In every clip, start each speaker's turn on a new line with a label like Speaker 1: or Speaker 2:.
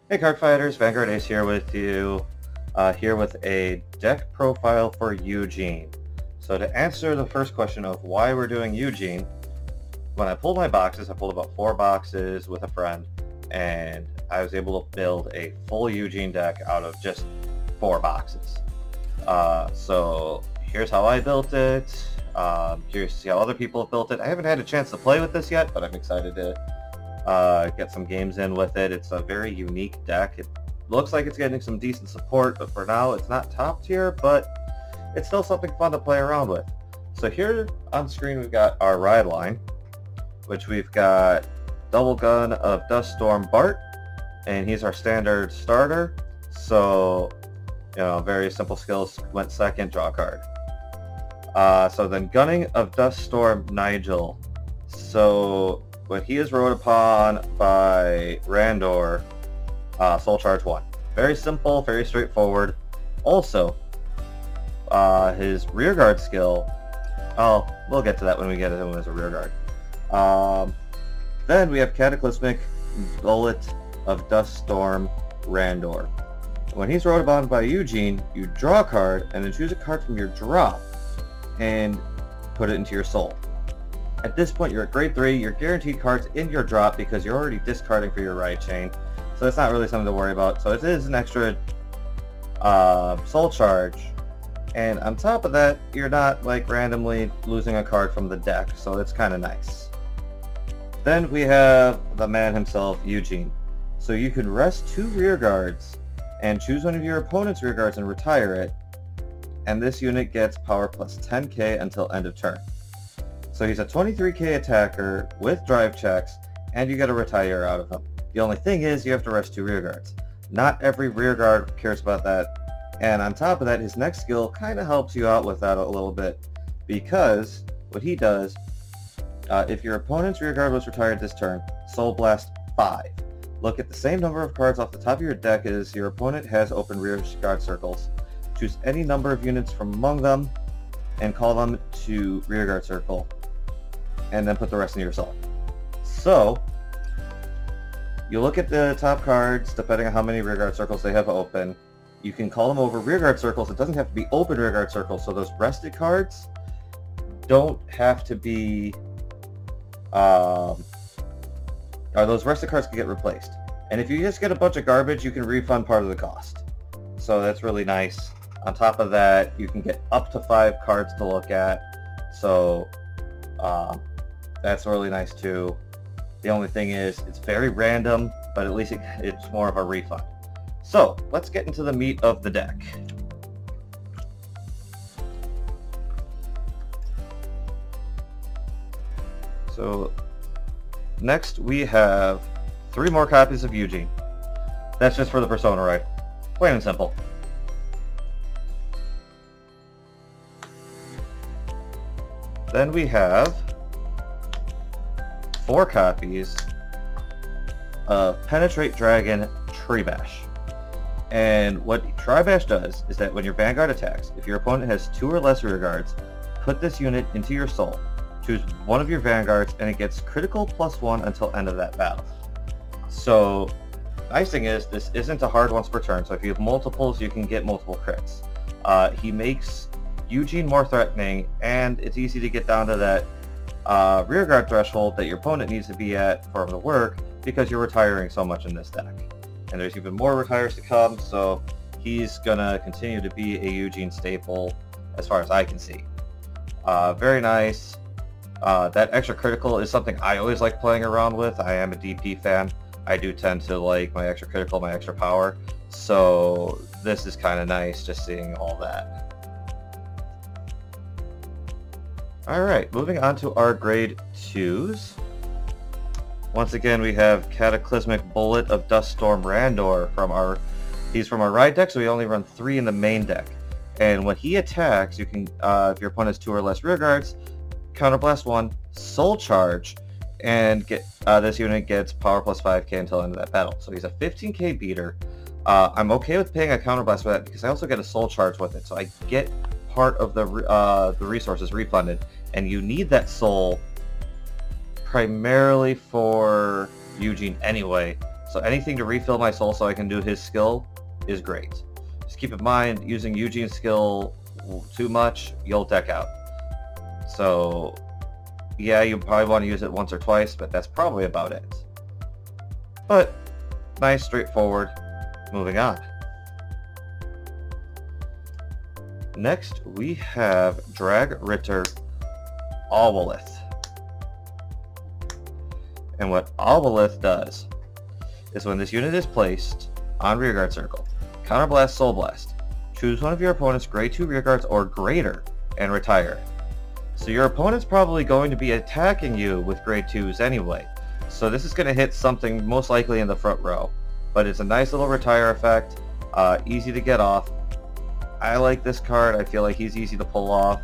Speaker 1: Hey card fighters, Vanguard Ace here with you, here with a deck profile for Eugene. So to answer the first question of why we're doing Eugene, when I pulled my boxes, I pulled about 4 boxes with a friend, and I was able to build a full Eugene deck out of just 4 boxes. So here's how I built it. Curious to see how other people have built it. I haven't had a chance to play with this yet, but I'm excited to get some games in with it. It's a very unique deck. It looks like it's getting some decent support, but for now it's not top tier, but it's still something fun to play around with. So here on screen we've got our ride line, which we've got Double Gun of Duststorm Bart, and he's our standard starter. So, very simple skills, went second, draw a card. So then Gunning of Duststorm Nigel. So when he is rode upon by Randor, Soul Charge 1. Very simple, very straightforward. Also, his rearguard skill, we'll get to that when we get to him as a rearguard. Then we have Cataclysmic Bullet of Duststorm Randor. When he's rode upon by Eugene, you draw a card and then choose a card from your drop and put it into your soul. At this point, you're at grade 3, you're guaranteed cards in your drop because you're already discarding for your right chain, so it's not really something to worry about. So it is an extra soul charge, and on top of that, you're not like randomly losing a card from the deck, so it's kind of nice. Then we have the man himself, Eugene. So you can rest 2 rear guards and choose one of your opponent's rear guards and retire it, and this unit gets power plus 10k until end of turn. So he's a 23k attacker with drive checks, and you get a retire out of him. The only thing is you have to rest 2 rear guards. Not every rear guard cares about that, and on top of that, his next skill kind of helps you out with that a little bit, because what he does, if your opponent's rear guard was retired this turn, Soul Blast 5. Look at the same number of cards off the top of your deck as your opponent has open rear guard circles. Choose any number of units from among them and call them to rearguard circle, and then put the rest in your soul. So you look at the top cards, depending on how many rearguard circles they have open. You can call them over rearguard circles. It doesn't have to be open rearguard circles, so those rested cards don't have to be or those rested cards can get replaced. And if you just get a bunch of garbage, you can refund part of the cost. So that's really nice. On top of that, you can get up to 5 cards to look at. So that's really nice too. The only thing is, it's very random, but at least it's more of a refund. So let's get into the meat of the deck. So next we have 3 more copies of Eugene. That's just for the Persona ride. Plain and simple. Then we have 4 copies of Penetrate Dragon Treebash. And what Treebash does is that when your Vanguard attacks, if your opponent has 2 or less rear guards, put this unit into your soul. Choose one of your Vanguards and it gets critical +1 until end of that battle. So, nice thing is, this isn't a hard once per turn, so if you have multiples, you can get multiple crits. He makes Eugene more threatening, and it's easy to get down to that rearguard threshold that your opponent needs to be at for him to work, because you're retiring so much in this deck. And there's even more retires to come, so he's gonna continue to be a Eugene staple as far as I can see. Very nice. That extra critical is something I always like playing around with. I am a DP fan. I do tend to like my extra critical, my extra power. So this is kind of nice, just seeing all that. Alright, moving on to our grade 2s. Once again, we have Cataclysmic Bullet of Duststorm Randor he's from our ride deck, so we only run 3 in the main deck. And when he attacks, you can, if your opponent has 2 or less rear guards, Counterblast 1, Soul Charge, and this unit gets power plus 5k until end of that battle. So he's a 15k beater. I'm okay with paying a Counterblast for that because I also get a Soul Charge with it, so I get part of the resources refunded, and you need that soul primarily for Eugene anyway, So anything to refill my soul so I can do his skill is great. Just keep in mind, using Eugene's skill too much, you'll deck out. So yeah, you probably want to use it once or twice, but that's probably about it. But nice, straightforward. Moving on. Next, we have Drag Ritter Obelith. And what Obelith does is when this unit is placed on rearguard circle, counterblast Soul Blast. Choose one of your opponent's grade 2 rearguards or greater and retire. So your opponent's probably going to be attacking you with grade 2s anyway. So this is going to hit something most likely in the front row. But it's a nice little retire effect, easy to get off. I like this card. I feel like he's easy to pull off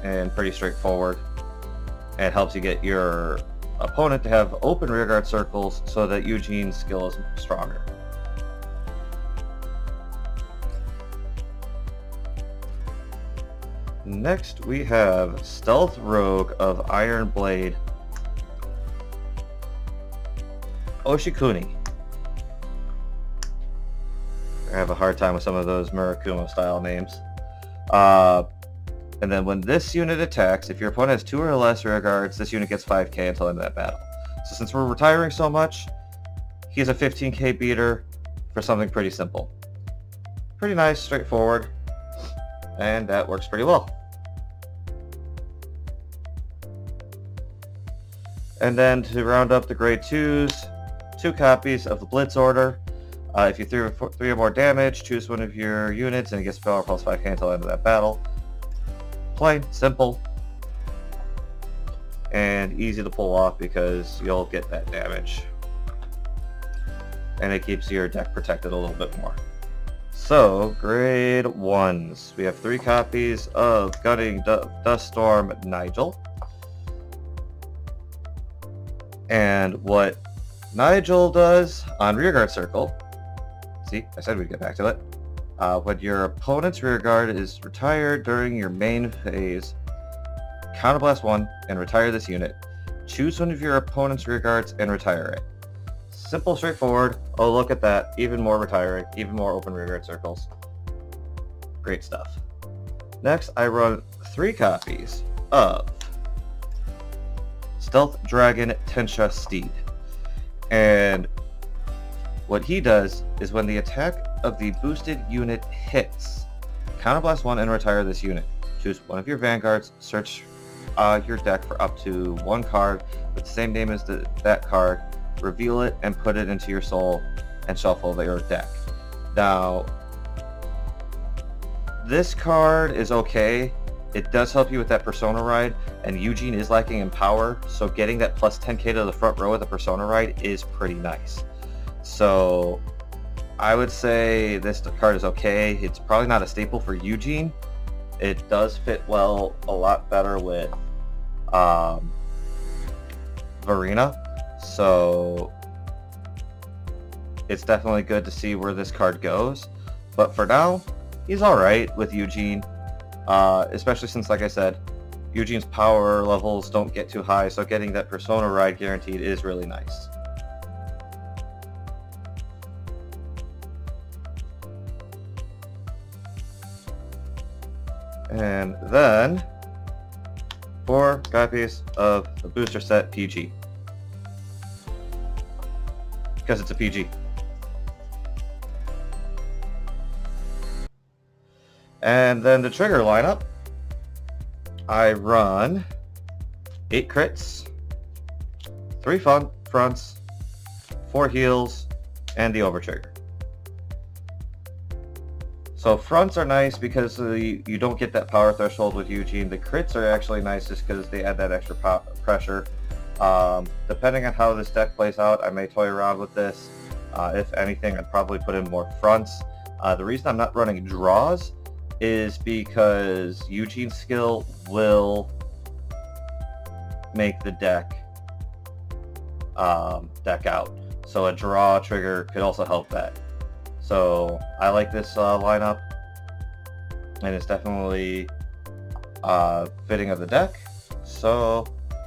Speaker 1: and pretty straightforward. And it helps you get your opponent to have open rearguard circles so that Eugene's skill is stronger. Next we have Stealth Rogue of Iron Blade Oshikuni. I have a hard time with some of those Murakumo style names. And then when this unit attacks, if your opponent has 2 or less rearguards, this unit gets 5k until the end of that battle. So since we're retiring so much, he's a 15k beater for something pretty simple. Pretty nice, straightforward, and that works pretty well. And then to round up the grade 2s, 2 copies of the Blitz Order. If you 3 or more damage, choose one of your units and it gets power plus 5k until the end of that battle. Plain, simple, and easy to pull off because you'll get that damage. And it keeps your deck protected a little bit more. So, grade 1s. We have 3 copies of Gunning Duststorm Nigel. And what Nigel does on rearguard circle, see, I said we'd get back to it. When your opponent's rearguard is retired during your main phase, counterblast 1 and retire this unit. Choose one of your opponent's rearguards and retire it. Simple, straightforward. Oh, look at that. Even more retiring, even more open rearguard circles. Great stuff. Next, I run 3 copies of Stealth Dragon Tensha Steed. And what he does is when the attack of the boosted unit hits, counterblast 1 and retire this unit. Choose one of your Vanguards, search your deck for up to 1 card with the same name as that card, reveal it and put it into your soul and shuffle your deck. Now, this card is okay. It does help you with that Persona Ride, and Eugene is lacking in power, so getting that plus 10k to the front row with a Persona Ride is pretty nice. So I would say this card is okay. It's probably not a staple for Eugene. It does fit well a lot better with Varina. So it's definitely good to see where this card goes. But for now, he's alright with Eugene. Especially since, like I said, Eugene's power levels don't get too high, so getting that Persona Ride guaranteed is really nice. And then 4 copies of the booster set PG. Because it's a PG. And then the trigger lineup, I run 8 crits, 3 fronts, 4 heals, and the overtrigger. So fronts are nice because you don't get that power threshold with Eugene. The crits are actually nice just because they add that extra pressure. Depending on how this deck plays out, I may toy around with this. If anything, I'd probably put in more fronts. The reason I'm not running draws is because Eugene's skill will make the deck out. So a draw trigger could also help that. So I like this lineup, and it's definitely fitting of the deck. So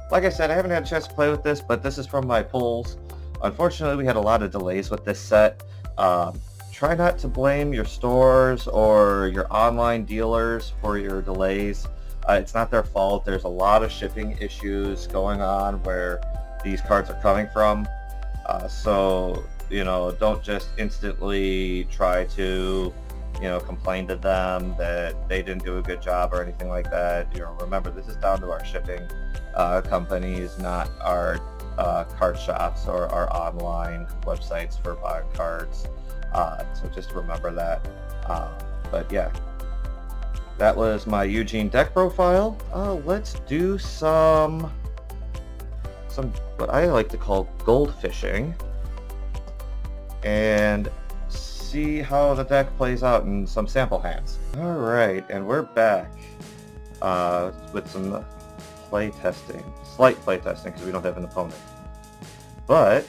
Speaker 1: like I said, I haven't had a chance to play with this, but this is from my pulls Unfortunately, we had a lot of delays with this set. Try not to blame your stores or your online dealers for your delays. It's not their fault. There's a lot of shipping issues going on where these cards are coming from. So, don't just instantly try to, complain to them that they didn't do a good job or anything like that. Remember, this is down to our shipping companies, not our card shops or our online websites for buying cards. So just remember that. But yeah, that was my Eugene deck profile. Let's do some what I like to call gold fishing and see how the deck plays out in some sample hands. All right, and we're back with some play testing, slight play testing because we don't have an opponent. But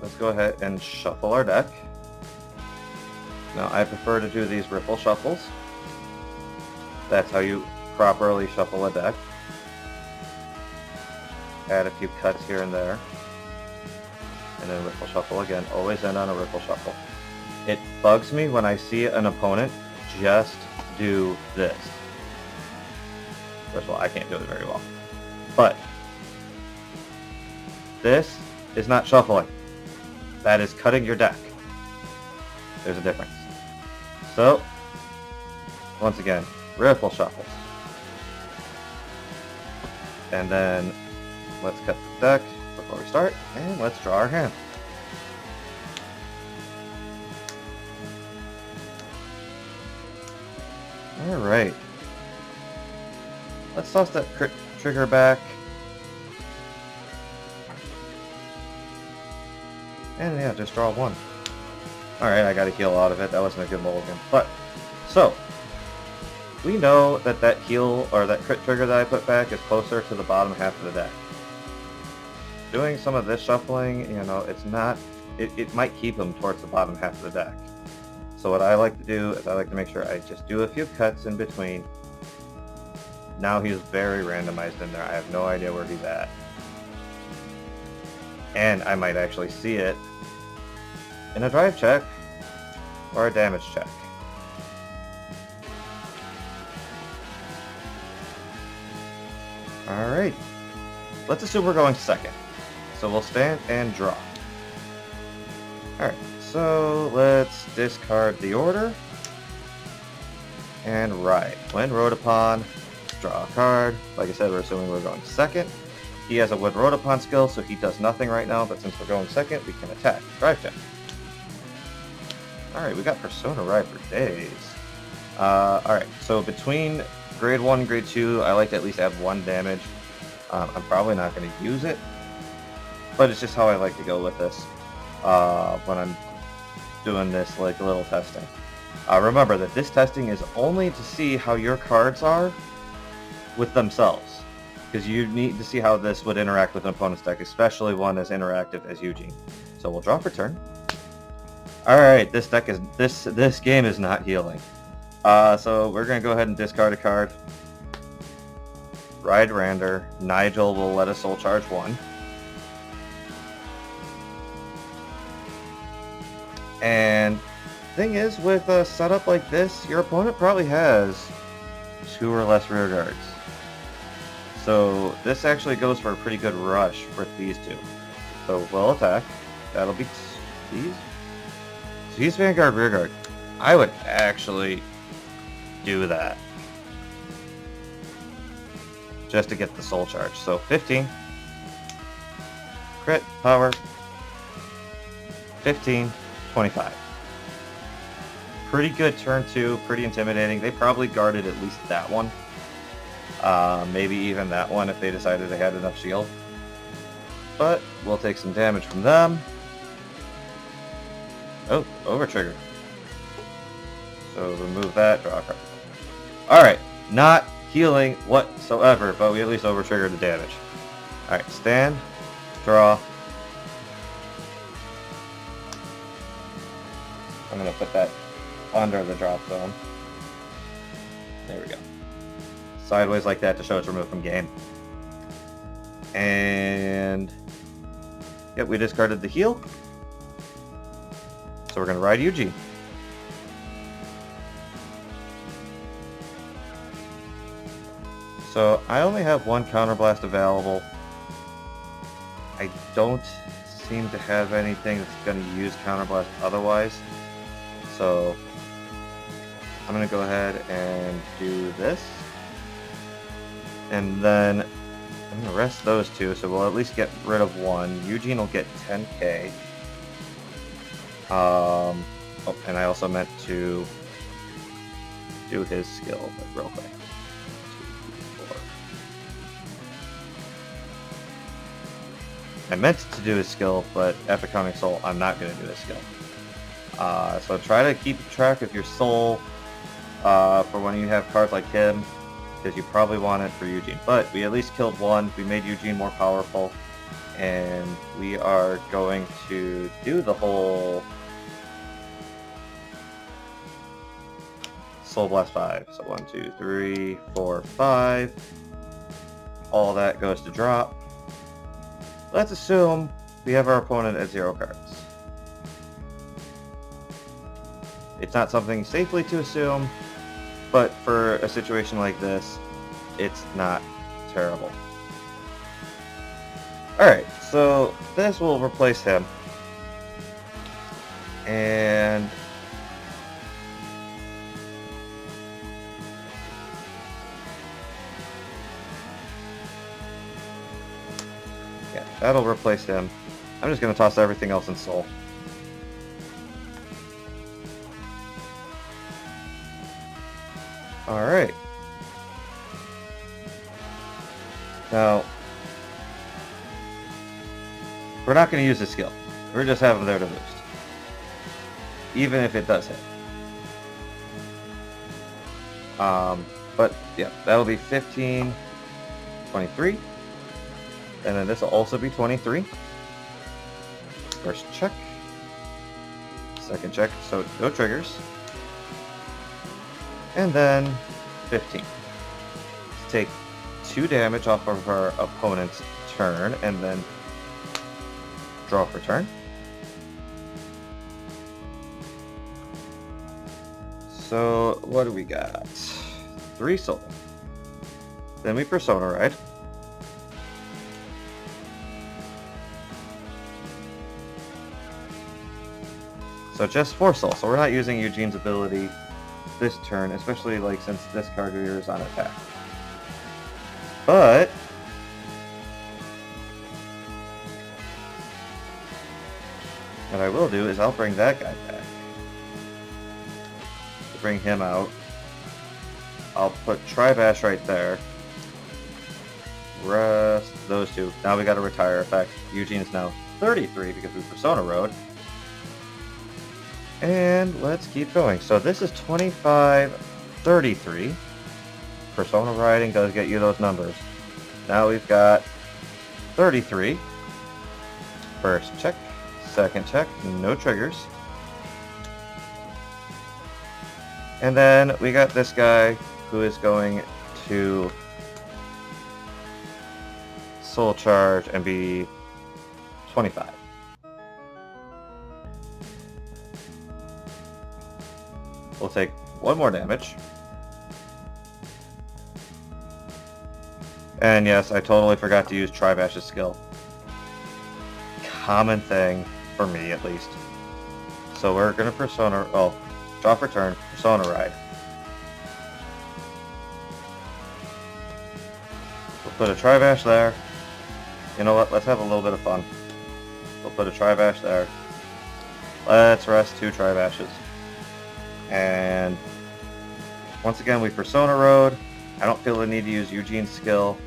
Speaker 1: let's go ahead and shuffle our deck. Now I prefer to do these riffle shuffles. That's how you properly shuffle a deck. Add a few cuts here and there. And then riffle shuffle again. Always end on a riffle shuffle. It bugs me when I see an opponent just do this. First of all, I can't do it very well. But this is not shuffling. That is cutting your deck. There's a difference. So, once again, riffle shuffles. And then let's cut the deck before we start, and let's draw our hand. Alright. Let's toss that crit trigger back. And yeah, just draw one. Alright, I gotta heal out of it. That wasn't a good mulligan. But, so, we know that that heal, or that crit trigger that I put back is closer to the bottom half of the deck. Doing some of this shuffling, it's not, it might keep him towards the bottom half of the deck. So what I like to do is I like to make sure I just do a few cuts in between. Now he's very randomized in there. I have no idea where he's at. And I might actually see it in a drive check or a damage check. Alright, let's assume we're going second. So we'll stand and draw. Alright, so let's discard the order. And ride. When rode upon, draw a card. Like I said, we're assuming we're going second. He has a when rode upon skill, so he does nothing right now, but since we're going second, we can attack. Drive check. Alright, we got Persona Ride for days. Alright, so between grade 1 and grade 2, I like to at least add 1 damage. I'm probably not going to use it, but it's just how I like to go with this when I'm doing this like little testing. Remember that this testing is only to see how your cards are with themselves, because you need to see how this would interact with an opponent's deck, especially one as interactive as Eugene. So we'll draw for turn. Alright, this deck is this game is not healing. So we're gonna go ahead and discard a card. Ride Rander. Nigel will let us soul charge 1. And thing is, with a setup like this, your opponent probably has 2 or less rear guards. So this actually goes for a pretty good rush with these two. So we'll attack. That'll be these. So he's Vanguard rear guard. I would actually do that just to get the soul charge. So 15. Crit, power. 15, 25. Pretty good turn 2, pretty intimidating. They probably guarded at least that one. Maybe even that one if they decided they had enough shield. But we'll take some damage from them. Oh, over trigger. So remove that, draw a card. Alright, not healing whatsoever, but we at least over triggered the damage. Alright, stand, draw. I'm going to put that under the drop zone. There we go. Sideways like that to show it's removed from game. And Yep, we discarded the heal. So we're going to ride Eugene. So I only have one counterblast available. I don't seem to have anything that's going to use counterblast otherwise. So I'm going to go ahead and do this. And then I'm going to rest those two, so we'll at least get rid of one. Eugene will get 10k. Oh, and I also meant to do his skill, but real quick. 2, 3, 4. I meant to do his skill, but after counting soul, I'm not going to do his skill. So try to keep track of your soul for when you have cards like him, because you probably want it for Eugene. But we at least killed one. We made Eugene more powerful, and we are going to do the whole Soul Blast 5. So 1, 2, 3, 4, 5. All that goes to drop. Let's assume we have our opponent at 0 cards. It's not something safely to assume, but for a situation like this, it's not terrible. Alright, so this will replace him. And yeah, that'll replace him. I'm just going to toss everything else in soul. Alright. Now, we're not going to use the skill. We're just having him there to boost. Even if it does hit. But yeah, that'll be 15, 23. And then this will also be 23. First check. Second check, so no triggers. And then 15. Take 2 damage off of our opponent's turn, and then draw for turn. So what do we got? 3 soul. Then we Persona Ride. So just 4 soul. So we're not using Eugene's ability this turn, especially like since this card here is on attack. But what I will do is I'll bring that guy back. To bring him out. I'll put Tribash right there. Rest those 2. Now we got a retire effect. Eugene is now 33 because we Persona Road. And let's keep going. So this is 25, 33. Persona Riding does get you those numbers. Now we've got 33. First check. Second check. No triggers. And then we got this guy who is going to Soul Charge and be 25. We'll take 1 more damage. And yes, I totally forgot to use Tribash's skill. Common thing, for me at least. So we're going to Persona... Oh, draw for turn, Persona Ride. We'll put a Tribash there. You know what, let's have a little bit of fun. We'll put a Tribash there. Let's rest 2 Tribashes. And once again, we Persona Road. I don't feel the need to use Eugene's skill.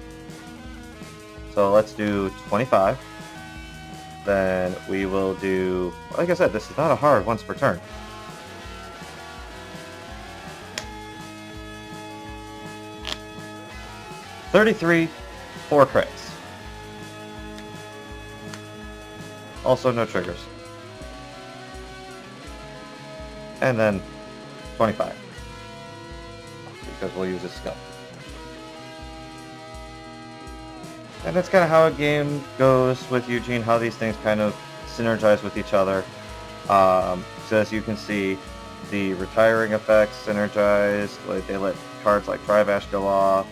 Speaker 1: So let's do 25. Then we will do, like I said, this is not a hard once per turn. $33, 4 crits. Also no triggers. And then 25. Because we'll use his skill. And that's kind of how a game goes with Eugene, how these things kind of synergize with each other. So as you can see, the retiring effects synergize, like they let cards like Trivash go off,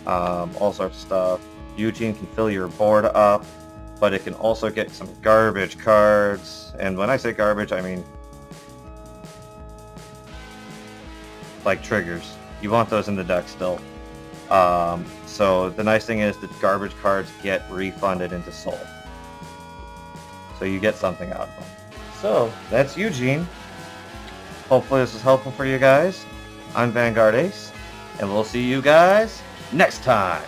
Speaker 1: all sorts of stuff. Eugene can fill your board up, but it can also get some garbage cards. And when I say garbage, I mean like triggers. You want those in the deck still. So the nice thing is that garbage cards get refunded into Soul. So you get something out of them. So that's Eugene. Hopefully this is helpful for you guys. I'm Vanguard Ace, and we'll see you guys next time.